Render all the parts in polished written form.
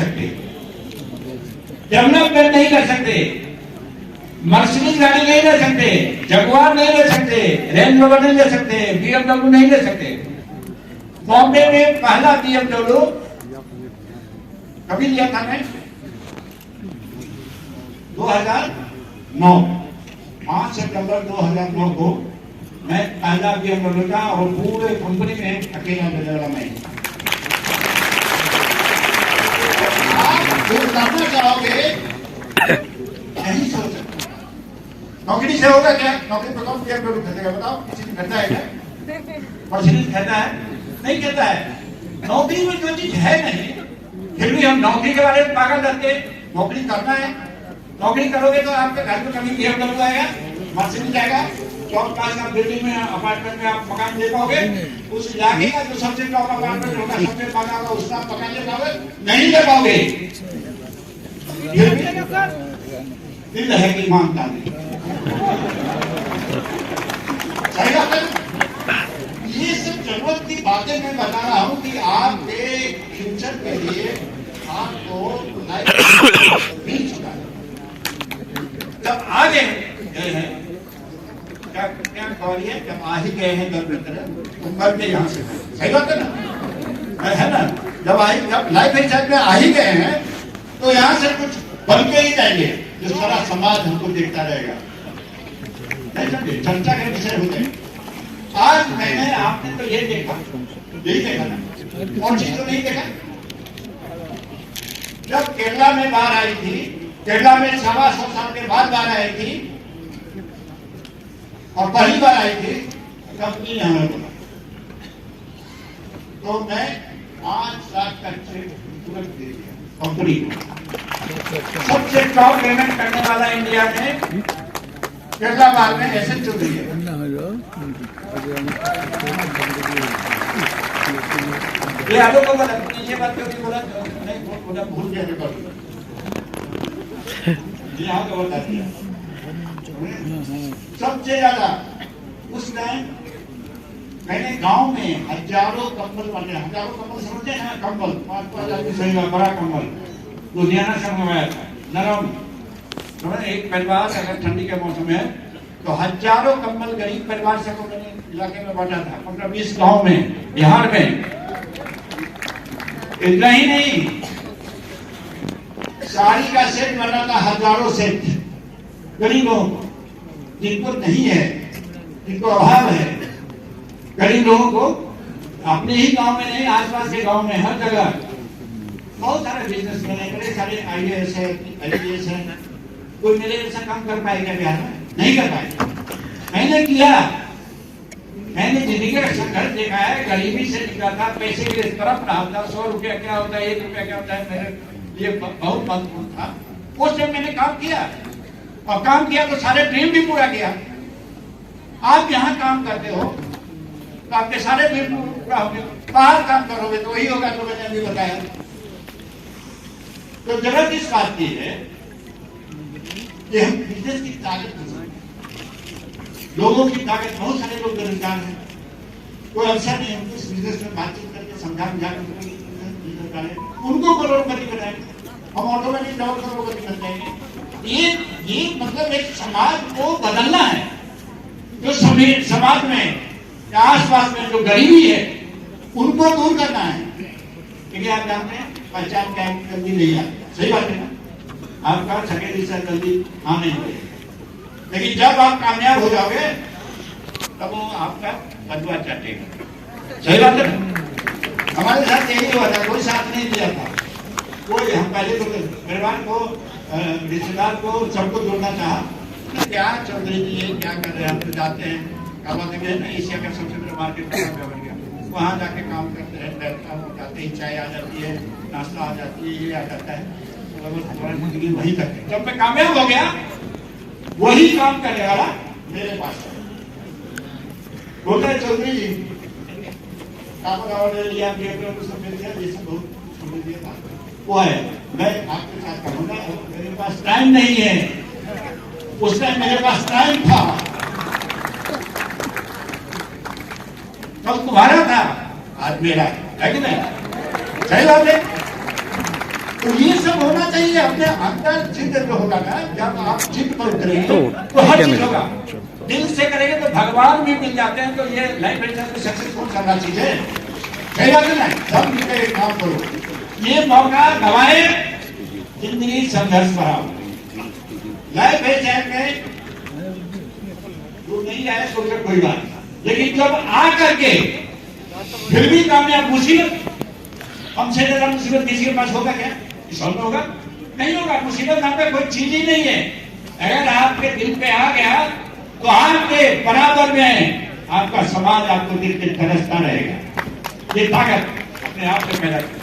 सकते, डेवलपमेंट नहीं कर सकते, मर्सिडीज गाड़ी नहीं ले सकते, जगुआर नहीं ले सकते, रेंज रोवर नहीं ले सकते, BMW नहीं ले सकते। बॉम्बे में पहला BMW कभी लिया था मैं 2009, 5 सितंबर 2009 को मैं पहला BMW था और पूरे कंपनी में अकेला बजा मैं। आप जो करना चाहोगे नहीं सोच सकते। नौकरी से होगा क्या? नौकरी पर कौन BMW खरीदेगा बताओ? किसी ने खरीदा है क्या? मर्सिडीज खरीदा है? नहीं कहता है। नौकरी में जो चीज है नहीं, फिर भी हम नौकरी के बारे में पागल रहते हैं। नौकरी करना है, नौकरी करोगे तो आपके घर में कभी BMW आएगा, मर्सिडीज आएगा, 4-5 का बिल्डिंग में अपार्टमेंट में आप मकान ले पाओगे। उस इलाके का जो सबसे टॉप अपार्टमेंट होगा, सबसे महंगा होगा, उसका आप मकान ले पाओगे? नहीं ले पाओगे। दिल है कि मानता नहीं। सही बात है। ये सब जरूरत की बातें मैं बता रहा हूं कि आपके फ्यूचर के लिए आपको लाइफ मिल चुका है। जब आ गए हैं, क्या जब आ ही गए हैं तो मर के यहाँ से, सही बात है ना? जब लाइफ स्टाइल में आ ही गए हैं तो यहाँ से कुछ बन के ही जाएंगे जो सारा समाज हमको देखता रहेगा। चर्चा के विषय हो गए। आज मैंने आपने तो ये देखा, यही देखा ना, और चीज तो नहीं देखा। जब केरला में बाढ़ आई थी, केरला में 125 साल के बाद बाढ़ आई थी और पहली बार आई थी, कंपनी ने हमें बोला तो मैं 5 लाख का चेक तुरंत दे दिया कंपनी को। सबसे टॉप पेमेंट करने वाला इंडिया में केरला बाढ़ में ऐसे चल रही है। ये आलोक को बोला, ये बात क्यों बोला? नहीं बोला, भूल गया यहाँ को बता दिया। सबसे ज्यादा उस टाइम मैंने गांव में हजारों कंबल बने, हजारों कंबल समझते हैं? कंबल 5,000 की सही बड़ा कंबल लुधियाना से मंगवाया था, नरम। एक परिवार अगर ठंडी के मौसम है तो हजारों कंबल गरीब परिवार से को मैंने इलाके में बांटा था, 15-20 गांव में, बिहार में। इतना ही नहीं, साड़ी का सेट बना था, हजारों सेट गरीबों को, जिनको नहीं है, जिनको अभाव है, गरीब लोगों को। अपने ही गांव में नहीं, आसपास के गांव में, हर जगह बहुत सारे बिजनेसमैन है, बड़े सारे IAS है, IPS है। कोई मेरे ऐसा काम कर पाएगा बिहार में? नहीं कर पाएगा। मैंने किया, मैंने जिंदगी का संघर्ष देखा है, गरीबी से निकला था, पैसे के लिए तरफ रहा था। 100 रुपया क्या होता है, 1 रुपया क्या होता है, मेरे लिए बहुत महत्वपूर्ण था। उस टाइम मैंने काम किया, और काम किया तो सारे ड्रीम भी पूरा किया। आप यहाँ काम करते हो तो आपके सारे ड्रीम पूरा होंगे। बाहर काम करोगे तो वही होगा जो मैंने अभी बताया। तो जरूरत इस बात की है कि हम बिजनेस की ताकत, लोगों की ताकत, बहुत सारे लोग बेरोजगार हैं, कोई अवसर नहीं। हमको इस बिजनेस में बातचीत करके समझा उनको करोड़पति बनाए, हम ऑटोमेटिक डबल करोड़पति बन जाएंगे। ये मतलब एक समाज को बदलना है, जो समाज में या आसपास में जो गरीबी है उनको दूर करना है। क्योंकि आप जानते हैं पहचान क्या जल्दी नहीं आती, सही बात है ना? आपका सकेली से जल्दी आने नहीं, लेकिन जब आप कामयाब हो जाओगे तब वो आपका बदुआ चाटेगा, सही बात है ना? हमारे साथ यही हुआ था, कोई साथ नहीं दिया था कोई। हम पहले तो परिवार को, रिश्तेदार को, सबको जोड़ना चाहा। क्या चौधरी जी ये क्या कर रहे हैं? हम तो जाते हैं, काबा देंगे ना, एशिया का सबसे बड़ा मार्केट बन गया, वहाँ जाके काम करते हैं, बैठता हूँ, जाते ही चाय आ जाती है, नाश्ता आ जाती है, ये आ जाता है, जिंदगी वही करते। जब मैं कामयाब हो गया, वही काम करने वाला मेरे पास बोलते हैं, चौधरी जी काबा लिया, सब मिल गया, ये सब बहुत समझ दिया, वो है मैं आपके साथ कहूँगा। मेरे पास टाइम नहीं है, उस टाइम मेरे पास टाइम था, तब तुम्हारा था, आज मेरा है कि नहीं? सही बात है। तो ये सब होना चाहिए अपने अंदर। जिद जो होगा ना, जब आप जिद पर उतरेंगे तो हर चीज होगा। दिल से करेंगे तो भगवान भी मिल जाते हैं। तो ये लाइफ में सक्सेसफुल करना चीज है, सही बात है ना। सब मिलकर काम करो, ये मौका गवाए, जिंदगी संघर्ष भरा। लाइफ है चैन में जो नहीं आए सोचकर कोई बात नहीं, लेकिन जब आ करके फिर भी कामयाब, मुसीबत हमसे ज्यादा मुसीबत किसी के पास होगा क्या? सब में होगा? नहीं होगा। मुसीबत नाम पे कोई चीज ही नहीं है। अगर आपके दिल पे आ गया तो आपके बराबर में आपका समाज आपको दिल के तरसता रहेगा। ये ताकत अपने आप से पैदा करें।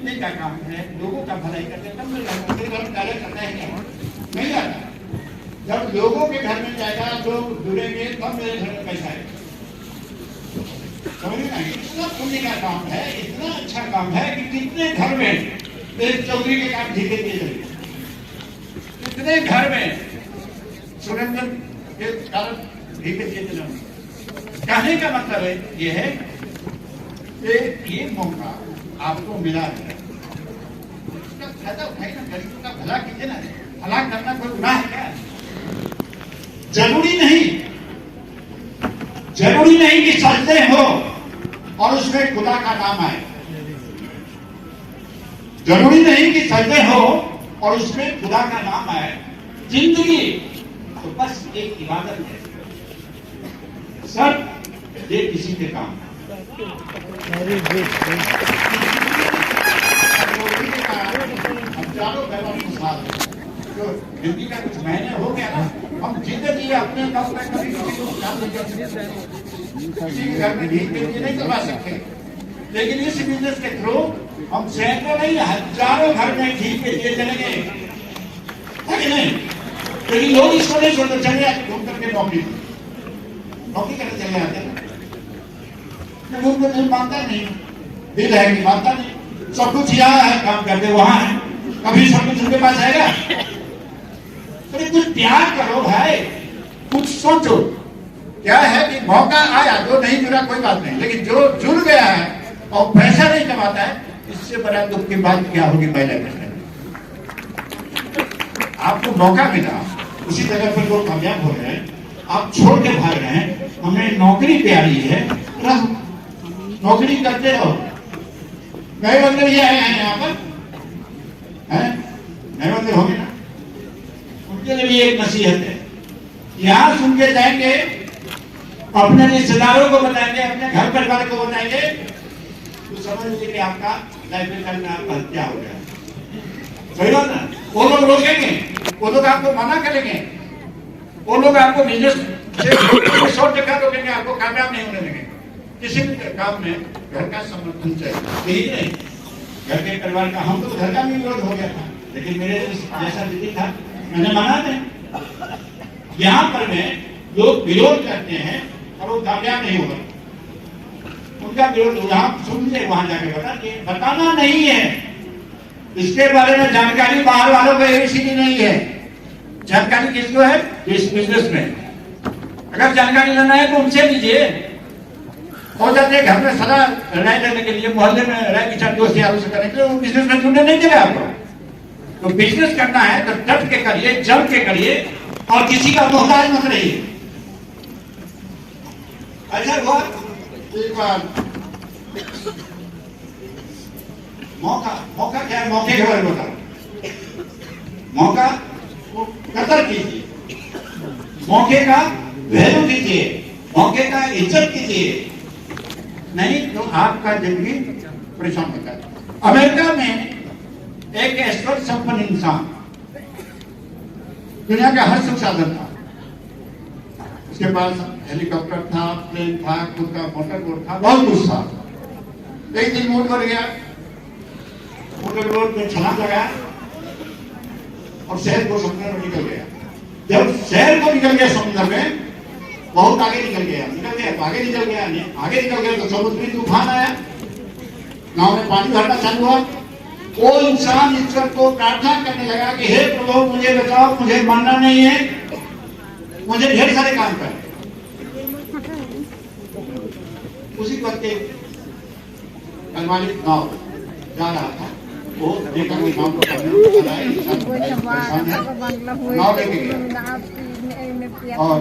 ये क्या काम है? लोगों का भलाई करते हैं, तब घर में कार्य करना है क्या? नहीं आता। जब लोगों के घर में जाएगा, लोग जुड़ेंगे, तब मेरे घर में पैसा आएगा। समझ में आएगा? इतना पुण्य का काम है, इतना अच्छा काम है कि कितने घर में एक चौधरी के काम ठीके दिए जाएंगे, कितने घर में सुरेंद्र के कारण ठीके दिए जाएंगे। कहने का मतलब है ये है कि ये मौका आपको मिला है, उसका फायदा उठाइए ना, गरीबों का भला कीजिए ना। भला करना कोई गुनाह है क्या? जरूरी नहीं कि सजदे हो और उसमें खुदा का नाम आए। जरूरी नहीं कि सजदे हो और उसमें खुदा का नाम आए। जिंदगी तो बस एक इबादत है, सब ये किसी के काम तो हिंदी का कुछ महीने हो गया ना, हम जिंदगी अपने दम पे कभी किसी के घर में भीख के लिए नहीं करवा सकते, लेकिन इस बिजनेस के थ्रू हम सैकड़ों नहीं हजारों घर में भीख के लिए चलेंगे, है कि नहीं? लेकिन लोग इसको नहीं छोड़ते, चले जाते घूम करके नौकरी करने चले जाते हैं। उनको दिल मानता नहीं, दिल है कि मानता नहीं। सब कुछ यहाँ है, काम करते वहां है, कभी सब कुछ उनके पास आएगा? अरे कुछ त्याग करो भाई, कुछ सोचो। क्या है कि मौका आया, जो नहीं जुड़ा कोई बात नहीं, लेकिन जो जुड़ गया है और पैसा नहीं कमाता है, इससे बड़ा दुख की बात क्या होगी? पहले आपको मौका मिला, उसी जगह पर लोग कामयाब हो रहे हैं, आप छोड़ के भाग रहे हैं। हमें नौकरी प्यारी है, नौकरी करते रहो। नए बंदे ये आए हैं यहाँ पर, नए बंदे होंगे ना, उनके लिए भी एक नसीहत है। यहाँ सुन के जाएंगे, अपने रिश्तेदारों को बताएंगे, अपने घर परिवार को बताएंगे, तो समझ लीजिए कि आपका लाइफ में आपका हत्या हो गया। सही बात ना? वो लोग रोकेंगे, वो लोग आपको मना करेंगे, वो लोग आपको बिजनेस से शॉर्ट जगह रोकेंगे, आपको कामयाब नहीं होने देंगे। किसी भी काम में घर का समर्थन चाहिए, यही नहीं घर के परिवार का। हम तो घर का भी विरोध हो गया था, लेकिन मेरे जैसा दीदी था, मैंने माना नहीं। यहाँ पर में लोग विरोध करते हैं और वो कामयाब नहीं होगा। उनका विरोध यहाँ सुन ले, वहां जाके बताना नहीं है। इसके बारे में जानकारी बाहर वालों को इसीलिए नहीं है। जानकारी किसको है? इस बिजनेस में। अगर जानकारी लेना है तो उनसे लीजिए। हो जाते घर में सदा राय लेने के लिए, मोहल्ले में राय विचार दोस्त यारों से करने के लिए, बिजनेस में जुड़ने नहीं चले आपको। तो बिजनेस करना है तो डट के करिए, जम के करिए और किसी का मोहताज मत रहिए। अच्छा हुआ एक बार मौका क्या है? मौके के बारे में बताओ। मौका को कदर कीजिए, मौके का वैल्यू कीजिए, मौके का इज्जत कीजिए, नहीं तो आपका जिंदगी परेशान होता है। अमेरिका में एक ऐश्वर्य संपन्न इंसान, दुनिया का हर सुख साधन था, उसके पास हेलीकॉप्टर था, प्लेन था, खुद का मोटर बोट था, बहुत कुछ था। एक दिन मूड कर गया, मोटर बोट में छलांग लगाया और शहर को समुद्र में निकल गया। जब शहर को निकल गया समुद्र में, बहुत आगे निकल गया तो आगे निकल गया तो समुद्री तूफान आया, नाव में पानी भरना चालू हुआ। वो इंसान ईश्वर को प्रार्थना करने लगा कि हे प्रभु मुझे बचाओ, मुझे मरना नहीं है, मुझे ढेर सारे काम कर। उसी वक्त हमारी गाँव जा रहा था, वो देखा कि गाँव को नाव लेके गया और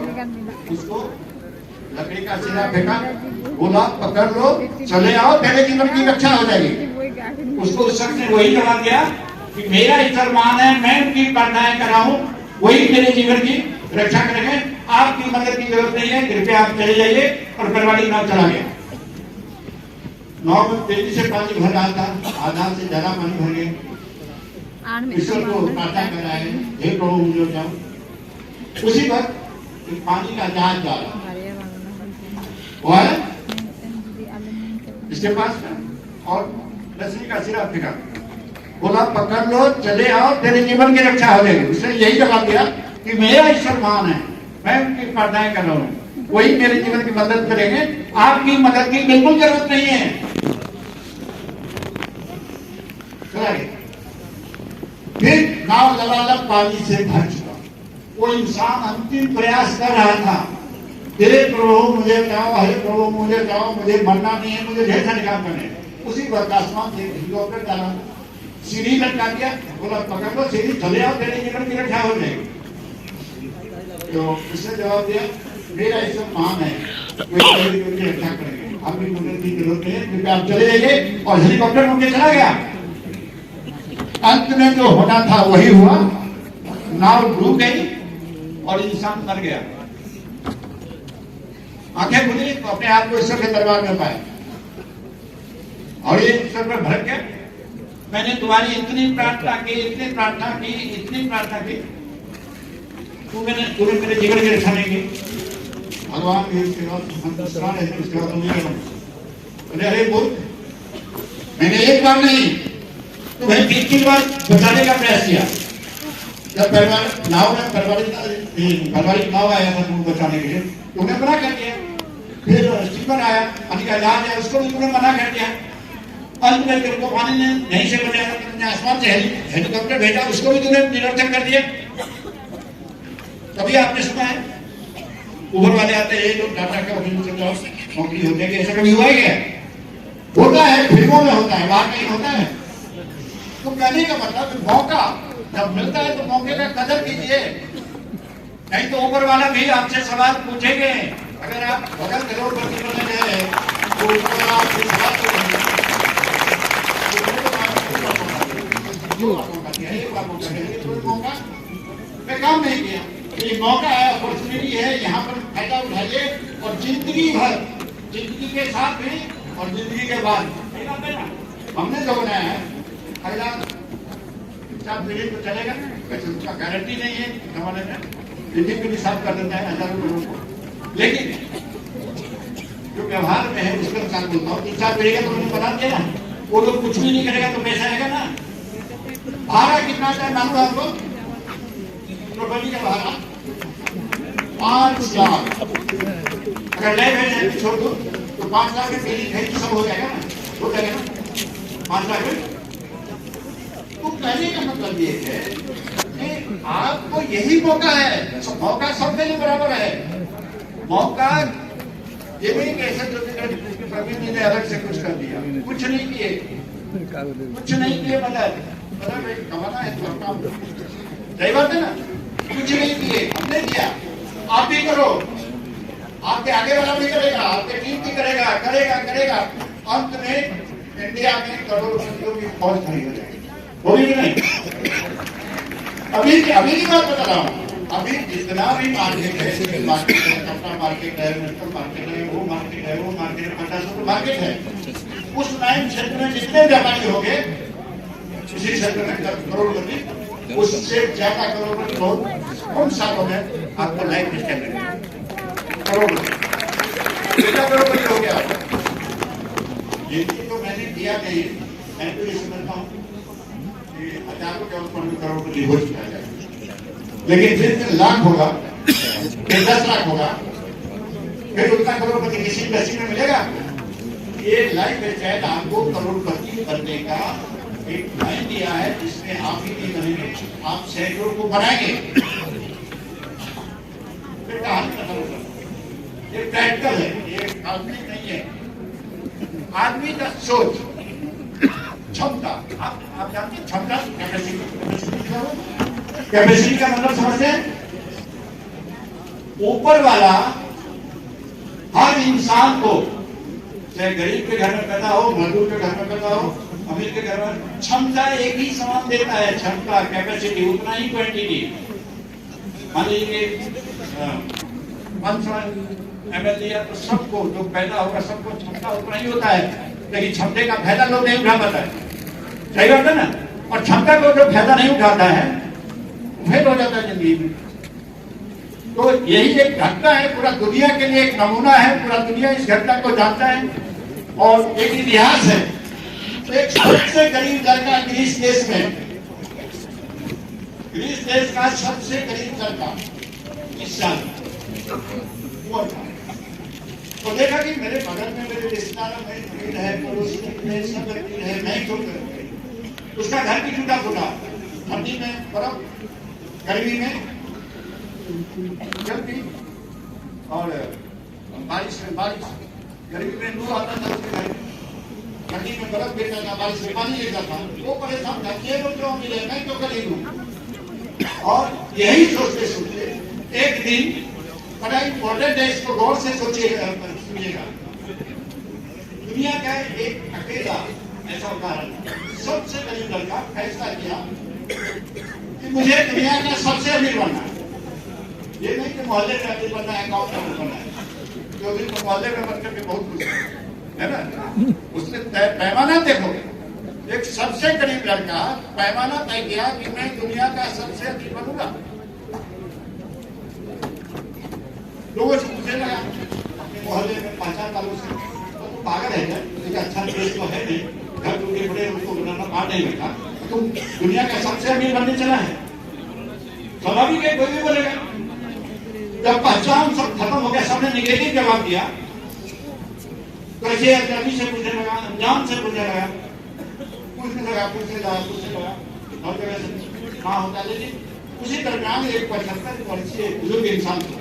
उसको लकड़ी का सिरा फेंका, बोला पकड़ लो, चले आओ, तेरे जीवन की रक्षा हो जाएगी। उसको उस शख्स ने वही जवाब दिया कि मेरा ईश्वर महान है, मैं उनकी प्रार्थनाएं कर रहा हूँ, वही मेरे जीवन की रक्षा करेंगे, आपकी मदद की जरूरत नहीं है, कृपया आप चले जाइए। और परवाली नाव चला गया। नाव में तेजी से पानी भर रहा था, आधा से ज्यादा पानी भर गया। ईश्वर को प्रार्थना कर रहा है, हे प्रभु मुझे जाओ। उसी वक्त पानी का जहाज जा रहा वो है इसके पास और लकड़ी का सिरा फेंका, बोला पकड़ लो, चले आओ, तेरे जीवन की रक्षा हो जाएगी। उसने यही जवाब दिया कि मेरा ईश्वर महान है, मैं उनकी प्रार्थनाएं कर रहा हूँ, वही मेरे जीवन की मदद करेंगे, आपकी मदद की बिल्कुल जरूरत नहीं है। फिर नाव लबालब पानी से भर चुका। वो इंसान अंतिम प्रयास कर रहा था, हे प्रभु मुझे जाओ, हे प्रभु मुझे जाओ, मुझे मरना नहीं है, मुझे ढेर सारे काम करने। उसी वक्त आसमान से हेलीकॉप्टर डाला, सीढ़ी लटका दिया, बोला पकड़ लो सीढ़ी, चले आओ, तेरे जीवन की रक्षा हो जाएगी। तो उसने जवाब दिया मेरा ईश्वर महान है, कोई जीवन की रक्षा करेंगे, आपकी मदद की जरूरत नहीं है, क्योंकि आप चले जाइए। और हेलीकॉप्टर उनके चला गया। अंत में जो होना था वही हुआ, नाव डूब गई और इंसान मर गया। आंखें खुली तो अपने आप को ईश्वर के दरबार में पाए और ये ईश्वर पर भड़क के मैंने तुम्हारी इतनी प्रार्थना की, इतनी प्रार्थना की, इतनी प्रार्थना की, तुम्हें मेरे जीवन की रक्षा नहीं की। भगवान अरे बोल, मैंने एक बार नहीं तुम्हें 3 बार बचाने का प्रयास किया। जब नाव में पारिवारिक नाव आया था तुमको बचाने के लिए, तुमने मना कर दिया। फिर स्टीमर आया, पानी का जहाज है, उसको भी तुमने मना कर दिया। अंत में तुमको पानी ने नहीं से बचाया, तुमने आसमान से हेलीकॉप्टर भेजा, उसको भी तुमने निरर्थक कर दिया। कभी आपने सुना है उबर वाले आते हैं, लोग टाटा का नौकरी हो जाएगी, ऐसा कभी हुआ ही है? होता है, फिल्मों में होता है, बाहर कहीं होता है। तो कहने का मतलब मौका जब मिलता है तो मौके का कदर कीजिए, नहीं तो ऊपर वाला भी आपसे सवाल पूछेंगे। अगर आप बगल करोड़पति बने गए तो ऊपर वाला आपसे सवाल पूछेंगे। मैं काम नहीं किया, ये मौका है, अपॉर्चुनिटी है, यहाँ पर फायदा उठाइए और जिंदगी भर, जिंदगी के साथ भी और जिंदगी के बाद हमने जो बनाया है अगला 4 पीढ़ी तो चलेगा, वैसे उसका गारंटी नहीं है जमाने में, इंडिया भी साफ कर देता है हजारों लोगों को। लेकिन जो व्यवहार में है उसके अनुसार बोलता हूँ, 3-4 पीढ़ी का तो उन्होंने बना दिया, वो लोग कुछ भी नहीं करेगा तो पैसा आएगा ना। भाड़ा कितना आता है मालूम है आपको? प्रॉपर्टी का भाड़ा 5 लाख। अगर ले भेजे छोड़ दो तो 5 लाख की पीढ़ी भेज सब हो जाएगा ना, हो जाएगा ना 5 लाख में। तो कहने का मतलब ये है कि आपको यही मौका है, मौका सबके लिए बराबर है। मौका ये नहीं कैसे जो प्रवीण जी ने अलग से कुछ कर दिया, कुछ नहीं किए, कुछ नहीं किए, मतलब कमाना है तो काम, सही बात है ना, कुछ नहीं किए, हमने किया, आप भी करो, आपके आगे वाला भी करेगा, आपके टीम भी करेगा, करेगा करेगा, अंत में इंडिया में करोड़पतियों की फौज खड़ी हो जाएगी। होगी कि नहीं? अभी की बात बता रहा हूँ, अभी जितना भी मार्केट है, मार्केट है, कपड़ा मार्केट है, मेडिकल मार्केट है, वो मार्केट है, वो मार्केट है, 50 मार्केट है, उस लाइन क्षेत्र में जितने व्यापारी होंगे उसी क्षेत्र में करोड़पति, उससे ज्यादा करोड़पति बहुत कम सालों में आपको लाइफ स्टाइल मिलेगा। करोड़पति कितना करोड़पति हो गया? ये तो मैंने किया नहीं, मैं तो ये समझता हूँ हजारों के ऊपर में करोड़पति हो चुका है, लेकिन फिर लाख होगा, फिर 10 लाख होगा, फिर उतना करोड़पति किसी पैसे में मिलेगा? ये लाइफ स्टाइल आपको करोड़पति बनने का एक लाइन दिया है, जिसमें आप ही नहीं बनेंगे, आप सैकड़ों को बनाएंगे। फिर कहानी खत्म होगा। ये प्रैक्टिकल है, ये काल्पनिक नहीं है। आदमी का सोच क्षमता, आप जानते हैं क्षमता, कैपेसिटी का मतलब समझते हैं? ऊपर वाला हर इंसान को, चाहे गरीब के घर में पैदा हो, मजदूर के घर में पैदा हो, अमीर के घर में, क्षमता एक ही समान देता है। क्षमता, कैपेसिटी उतना ही क्वांटिटी। मान लीजिए 500 ml दिया तो सबको जो पैदा होगा सबको क्षमता उतना ही होता है, लेकिन क्षमता का फायदा लोग नहीं उठा पाता है। सही बात है ना? और क्षमता को जो फायदा नहीं उठाता है फेल हो जाता है जिंदगी में। तो यही एक घटना है, पूरा दुनिया के लिए एक नमूना है, पूरा दुनिया इस घटना को जानता है और एक इतिहास है। तो एक सबसे गरीब लड़का ग्रीस देश में, ग्रीस देश का सबसे गरीब लड़का इस साल हुआ था। तो देखा कि मेरे बगल में मेरे रिश्तेदारों में भीड़ है, पड़ोसी में सब भीड़ है, मैं ही छोड़ उसका घर भी टूटा फूटा, ठंडी में बर्फ, गर्मी में गर्मी और बारिश में बारिश, गर्मी में लू आता था उसके घर, ठंडी में बर्फ गिरता था, बारिश में पानी गिरता था। वो परेशान था, ये लोग जो मिले मैं तो गरीब हूँ। और यही सोचते सोचते एक दिन बड़ा इंपॉर्टेंट है, इसको गौर से सोचिएगा, सुनिएगा। दुनिया का एक अकेला ऐसा उदाहरण, सबसे गरीब लड़का फैसला किया कि मुझे दुनिया का सबसे अमीर बनना है। ये नहीं कि मोहल्ले में अमीर बनना है, गाँव में बनना है। जो दिन तो मोहल्ले में बनकर के बहुत खुश है ना, उसने पैमाना देखो। एक सबसे गरीब लड़का पैमाना तय किया कि मैं दुनिया का सबसे अमीर बनूंगा। लोगों से पूछने लगा अपने मोहल्ले में पहचान वालों से, तो पागल है क्या? लेकिन अच्छा देश तो है नहीं, घर टूटे पड़े उसको बनाना पार नहीं लगता, तुम दुनिया का सबसे अमीर बनने चला है। स्वाभाविक है, कोई भी बोलेगा। जब पहचान सब खत्म हो गया, सबने निगेटिव जवाब दिया, तो ऐसे अजनबी से पूछने लगा, अनजान से पूछने लगा, पूछने लगा हर जगह से कहाँ होता है। लेकिन उसी दरमियान एक 75 वर्षीय बुजुर्ग इंसान था,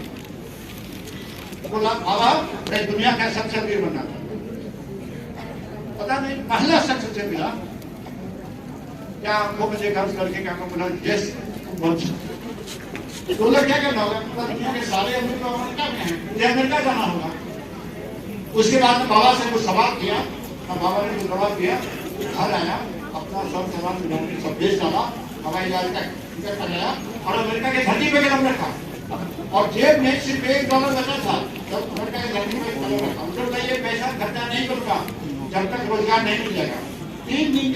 बोला बाबा मैं दुनिया का सबसे अमीर बनना था। पता नहीं पहला शख्स से मिला, क्या आपको मुझे गर्व करके क्या बोला, यस बोला क्या करना होगा? दुनिया के सारे अमीर लोग अमेरिका में हैं, मुझे अमेरिका जाना होगा। उसके बाद बाबा से कुछ सवाल किया, बाबा ने कुछ जवाब दिया, घर आया, अपना सब सामान सब बेच डाला, हवाई जहाज का टिकट लगाया और अमेरिका के धरती पे कदम रखा। और जेब में सिर्फ $1 बचा था, जब अमेरिका के धरती पे कदम रखा। उनको ये पैसा खर्चा नहीं करूंगा जब तक रोजगार नहीं मिलेगा। 3 दिन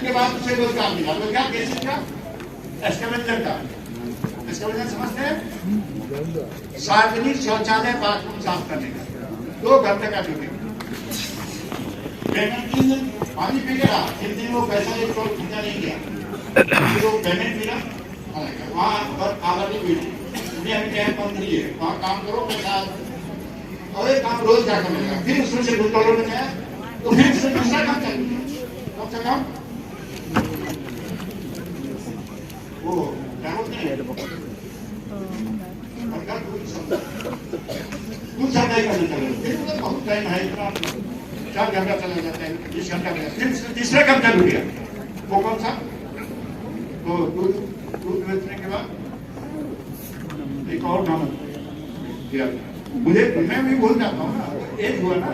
के बाद उसे रोजगार मिला। रोजगार कैसे का? एस्केवेटर का। एस्केवेटर समझते हैं? सार्वजनिक शौचालय बाथरूम साफ करने का 2 घंटे का ड्यूटी। पेमेंट 3 दिन पानी पी गया, 3 दिन वो पैसा एक तो खर्चा नहीं किया, वो पेमेंट मिला। वहाँ पर आबादी मिली, दुनिया में क्या बंद नहीं है, वहाँ काम करो पैसा और एक काम रोज जाकर मिलेगा। फिर उसमें से $2 में जाए तो फिर उससे दूसरा काम चाहिए, कौन सा काम? वो क्या बोलते हैं, दूध सप्लाई करने चले। फिर बहुत टाइम है, इतना 4 घंटा चला जाता है, 20 घंटा लगा। फिर तीसरा काम चालू किया, वो कौन सा? तो दूध बेचने के बाद एक और काम किया। मुझे मैं भी भूल जाता हूँ ना, एक हुआ ना।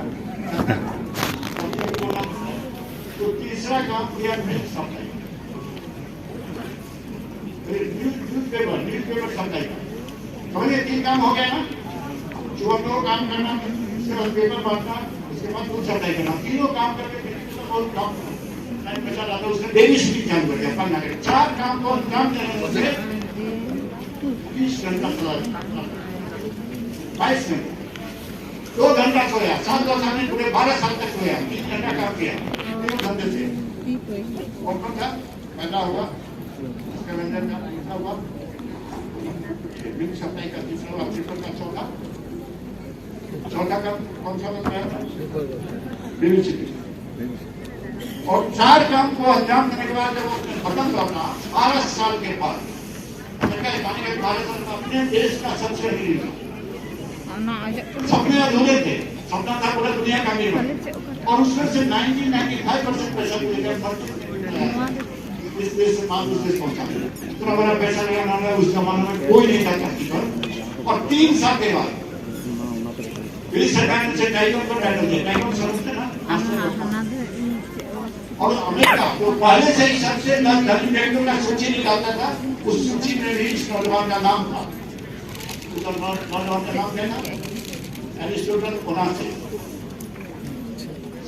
तो तीसरा काम किया मिल्क सप्लाई, न्यूज़पेपर सप्लाई का। समझिए 3 काम हो गया ना। सुबह को काम करना, उसके बाद पेपर बांटना, उसके बाद दूध सप्लाई करना। तीनों काम करके बहुत काम पैसा डाला, उसने डेली शूटिंग चालू कर दिया। 4 काम को अंजाम देने से 20 घंटा चला, 22 घंटे, 2 घंटा सोया, 7 साल पूरे 12 साल तक सोया, 3 घंटा काम किया, 3 घंटे से। और कौन था पैदा हुआ, उसके अंदर का पैसा हुआ, मिल्क सप्लाई का तीसरा हुआ, पेपर का चौथा काम कौन सा बताया था? बेबी। और 4 काम को अंजाम देने के बाद जब उसने खत्म करना, 12 साल के बाद अमेरिका जाने के 12 साल में अपने देश का सबसे अमीर, सपने अधूरे थे, सपना था पूरा दुनिया का अमीर बने, और उसमें से 95% पैसा लेकर इस देश से माल उस देश पहुंचा। इतना बड़ा पैसा लगाना है उस जमाने में कोई नहीं था धरती पर। और 3 साल के बाद ब्रिटिश सरकार ने टाइगन को टाइटल दिया। टाइगन समझते ना, और अमेरिका तो पहले से ही सबसे धनी व्यक्तियों का सूची निकालता था, उस सूची में भी इस नौजवान का नाम था। उस नौजवान का नाम लेना एरिस्टोटल ओनासी,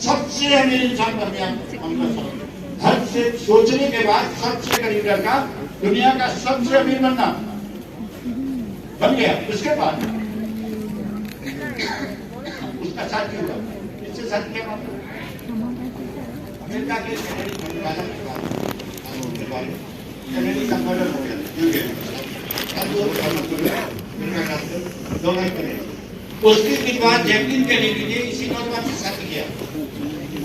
सबसे अमीर इंसान बन गया। हद से सोचने के बाद सबसे गरीब लड़का, दुनिया का सबसे अमीर बनना बन गया। उसके बाद उसका साथी हुआ, इससे साथी क्या बात है? अमेरिका के कन्वर्टर हो गया। उसके बाद जैकलिन केनेडी ने इसी नौजवान से शादी किया,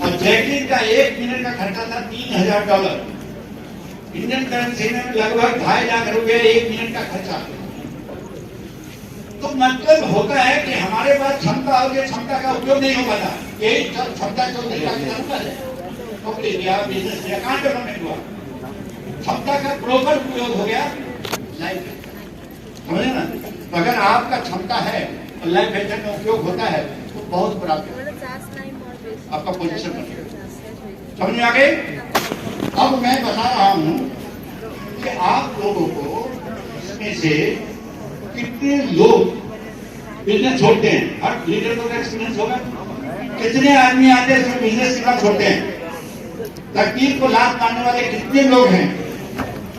और जैकलिन का 1 मिनट का खर्चा था $3000। इंडियन करेंसी में लगभग 2.5 लाख रुपए 1 मिनट का खर्चा। तो मतलब होता है कि हमारे पास क्षमता हो गई, क्षमता का उपयोग नहीं हो पाता। यही क्षमता चौधरी का है, नौकरी दिया, बिजनेस दिया, कहां डेवलपमेंट हुआ? क्षमता का प्रॉपर उपयोग हो गया लाइफ, समझे ना? तो अगर आपका क्षमता है और लाइफ वेंचर में उपयोग होता है तो बहुत बड़ा आपका पोजीशन बनेगा। समझ में आ गई? अब मैं बता रहा हूं कि आप लोगों को इसमें से कितने लोग बिजनेस छोड़ते हैं। हर लीडर को एक्सपीरियंस होगा, कितने आदमी आते हैं बिजनेस करना छोड़ते हैं। तकदीर को लात मारने वाले कितने लोग हैं?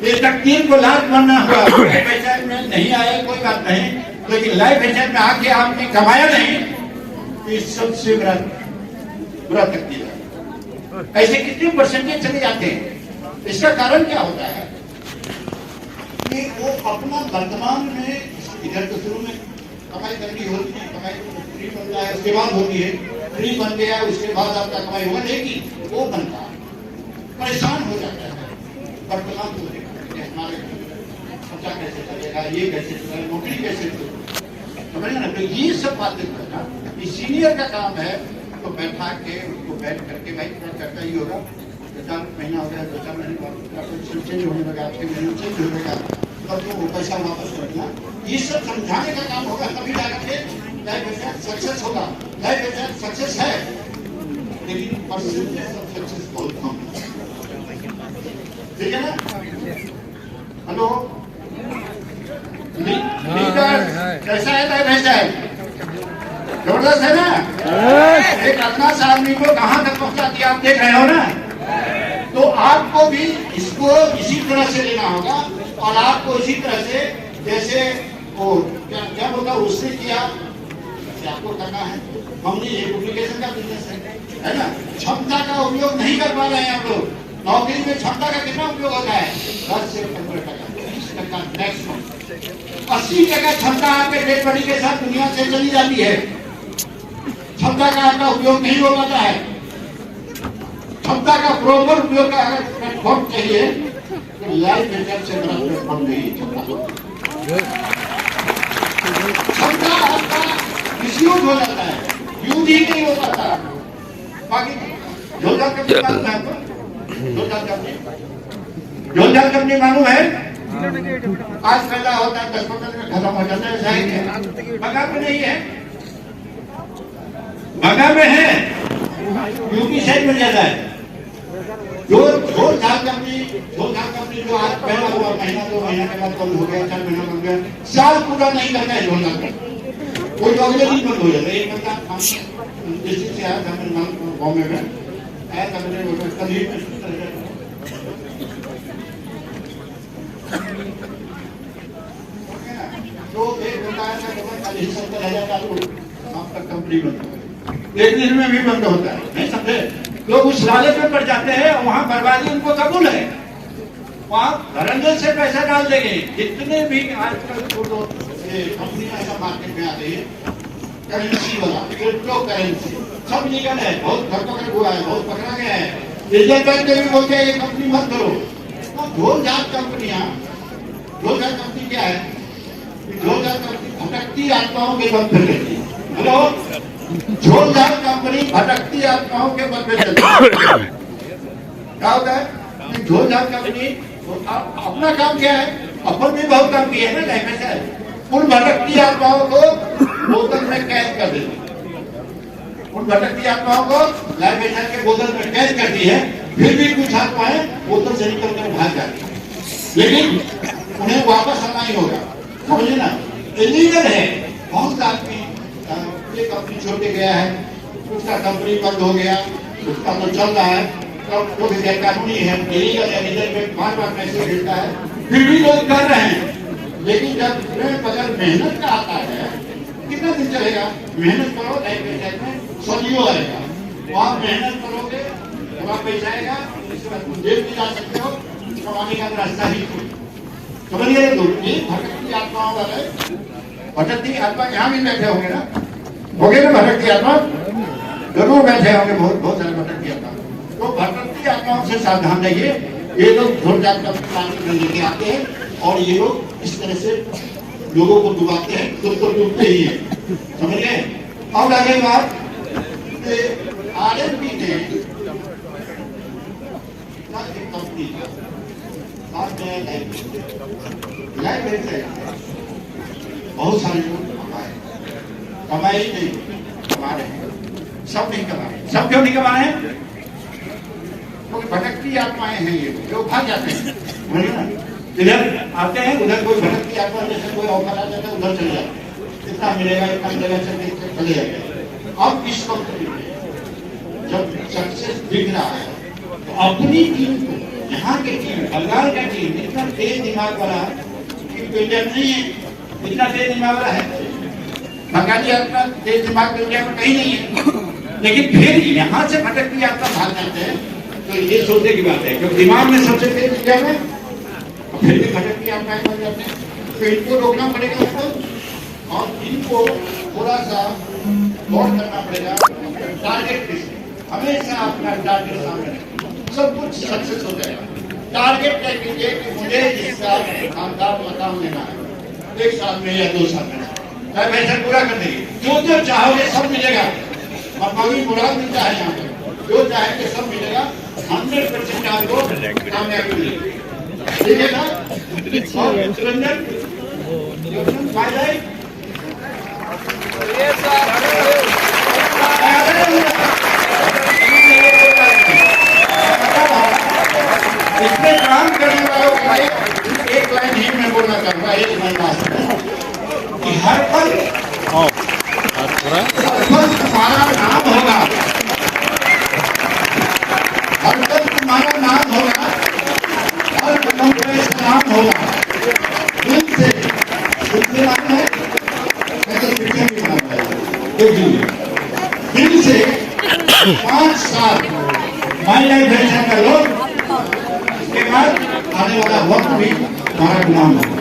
ये तकदीर को लात मारना हुआ, पैसा में नहीं आया कोई बात नहीं, लेकिन लाइफ वेंचर में आके आपने कमाया नहीं, ये सबसे बुरा तकदीर है। ऐसे कितने परसेंटेज चले जाते हैं? इसका कारण क्या होता है कि वो अपना वर्तमान में इधर तो शुरू में कमाई करनी होती है, कमाई फ्री बनता है, उसके बाद होती है, फ्री बन गया उसके बाद आपका कमाई होगा, लेकिन वो बनता परेशान हो जाता है वर्तमान को लेकर, हमारे खर्चा कैसे चलेगा, ये कैसे चलेगा, नौकरी कैसे चलेगा, समझे ना? तो ये सब बातें करना सीनियर का काम है। तो बैठा के उसको बैठ करके भाई क्या करता ही होगा, 2-4 महीना हो गया, 2-4 महीने बाद चेंज होने लगा, 6 महीने चेंज हो जाएगा, तब तो वो पैसा वापस करना, ये सब समझाने का काम होगा, तभी जाकर के लाइफ वेंचर सक्सेस होगा। लाइफ वेंचर सक्सेस है, लेकिन परसेंटेज ऑफ सक्सेस बहुत कम है, ठीक है ना? हेलो, लीडर कैसा है लाइफ वेंचर? जबरदस्त है ना? एक अपना सा आदमी को कहां तक पहुंचा दिया आप देख रहे हो ना? तो आपको भी इसको इसी तरह से लेना होगा, और आपको इसी तरह से जैसे वो क्या होगा उसने किया, आपको करना है। हमने ये डुप्लीकेशन का बिजनेस है ना? क्षमता का उपयोग नहीं कर पा रहे हैं हम लोग। नौकरी में क्षमता का कितना उपयोग होता है? 10 से 15%, 20% मैक्सिमम। 80% क्षमता आपके डेड बॉडी के साथ दुनिया से चली जाती है। क्षमता का आपका उपयोग नहीं हो पाता है। क्षमता का प्रॉपर उपयोग का अगर प्लेटफॉर्म चाहिए तो लाइफ वेंचर से बड़ा प्लेटफॉर्म नहीं है। क्षमता आपका मिसयूज हो जाता है, यूज ही नहीं हो पाता। बाकी जोलदार कंपनी मालूम है आपको? जोलदार कंपनी मालूम है? आज पैदा होता है 10-15 में खत्म हो जाता है, जाहिर है। बगा में नहीं है, बगा में है, यूपी साइड में ज्यादा है। जोलदार कंपनी जो आज पैदा हुआ, महीना 2 महीना के बाद बंद हो गया, 4 महीना बन गया, साल पूरा नहीं करता है जोलदार कंपनी, कोई तो अगले दिन बंद हो जाता है। एक बंदा डिस्ट्रिक्ट से आया था, मेरे बॉम्बे में आया था, मैंने कल ही तो एक बंदा आया था, 70,000 का आपका कंपनी बंद, एक दिन में भी बंद होता है, नहीं समझे? लोग उस लालच में पड़ जाते हैं और वहां बर्बादी उनको कबूल है, वहां धड़ल्ले से पैसा डाल देंगे। जितने भी आजकल कंपनियां ऐसा मार्केट में आ रही है, करेंसी वाला, क्रिप्टो करेंसी, सब लीगल है, बहुत धरपकड़ हुआ है, बहुत पकड़ा गया है। रिजर्व बैंक ने भी बोलते हैं ये कंपनी मत करो। तो ढोल-झाल कंपनियां, ढोल-झाल कंपनी क्या है? ढोल-झाल कंपनी भटकती आत्माओं के बंद कर देती है। हेलो, झोलझाल कंपनी भटकती आत्माओं के बल पे चलती है। क्या होता है झोलझाल कंपनी अपना काम क्या है, अपन भी बहुत काम किया है ना लाइफ में से। उन भटकती आत्माओं को बोतल में कैद कर देती है, उन भटकती आत्माओं को लाइफ में के बोतल में कैद करती है। फिर भी कुछ आत्माएं बोतल से निकल कर भाग जाती है, लेकिन उन्हें वापस आना ही होगा, समझिए ना। इलीगल है। बहुत आदमी ये कंपनी छोड़ के गया है, उसका कंपनी बंद हो गया, उसका तो चल रहा है, तो भी गैर कानूनी है, इलीगल है, रिजल्ट में बार मैसेज मिलता है, फिर भी लोग कर रहे हैं। लेकिन जब बगैर मेहनत का आता है, कितना दिन चलेगा? मेहनत करो लाइफ में सदियों आएगा। आप मेहनत करोगे थोड़ा पैसा आएगा, इसके बाद तुम जेल भी जा सकते हो, कमाने का रास्ता ही समझिए। भटकती आत्माओं वाले भटकती आत्मा यहाँ भी बैठे होंगे ना, होंगे ना भटकती आत्मा, जरूर बैठे होंगे बहुत सारे भटकती आत्मा। तो भटकती आत्माओं से सावधान रहिए। ये लोग झोलझाल का प्लान लेके आते हैं और ये लोग इस तरह से लोगों को डुबाते हैं, खुद तो डूबते ही है, समझ गए। अब आगे बात RMP ने कंपनी बहुत सारे लोग कमाए ही नहीं, कमा रहे हैं, सब नहीं कमा रहे। सब क्यों नहीं कमा रहे हैं? क्योंकि भटकती आत्माएं हैं ये, जो भाग जाते हैं, इधर आते हैं, उधर कोई भटकती आत्मा जैसे कोई ऑफर आ जाता है, उधर चले जाते हैं, इतना मिलेगा इतना मिलेगा, चले जाते हैं। अब इस कंपनी में जब सक्सेस दिख रहा है तो अपनी टीम को, यहाँ की टीम, बंगाल का टीम इतना तेज दिमाग वाला कि इंडिया नहीं है, इतना तेज दिमाग वाला है बंगाली आत्मा, तेज दिमाग इंडिया में कहीं नहीं है। लेकिन फिर यहाँ से भटकती आत्मा भाग जाते हैं, तो ये सोचने की बात है, क्योंकि दिमाग में सबसे तेज इंडिया में, फिर भी भटकती आत्माएं बन जाते हैं। तो इनको रोकना पड़ेगा हमको, और इनको थोड़ा सा गौर करना पड़ेगा। टारगेट किसका, हमेशा अपना टारगेट सामने रखें, सब कुछ सक्सेस हो जाएगा। टारगेट तय कीजिए कि मुझे इस साल शानदार मकान लेना है, 1 साल में या 2 साल में, मैं पैसा पूरा कर देंगे। जो जो चाहोगे सब मिलेगा, और कभी मुराद मिलता है यहाँ पर, जो चाहेंगे सब मिलेगा, 100% आपको कामयाबी मिलेगी, ठीक है ना। और सुरेंद्र इसमें काम करने वालों का एक लाइन ही मैं बोलना चाहूंगा, एक लाइन कि हर पल तुम्हारा नाम होगा, हर पल तुम्हारा नाम होगा, हर कदम पे नाम होगा। दिल से नाम है, मैं तो शिक्षण भी बनाता है, दिल से 5 साल माई लाइफ है का लोग, इसके बाद आने वाला वक्त भी हमारा गुलाम होगा।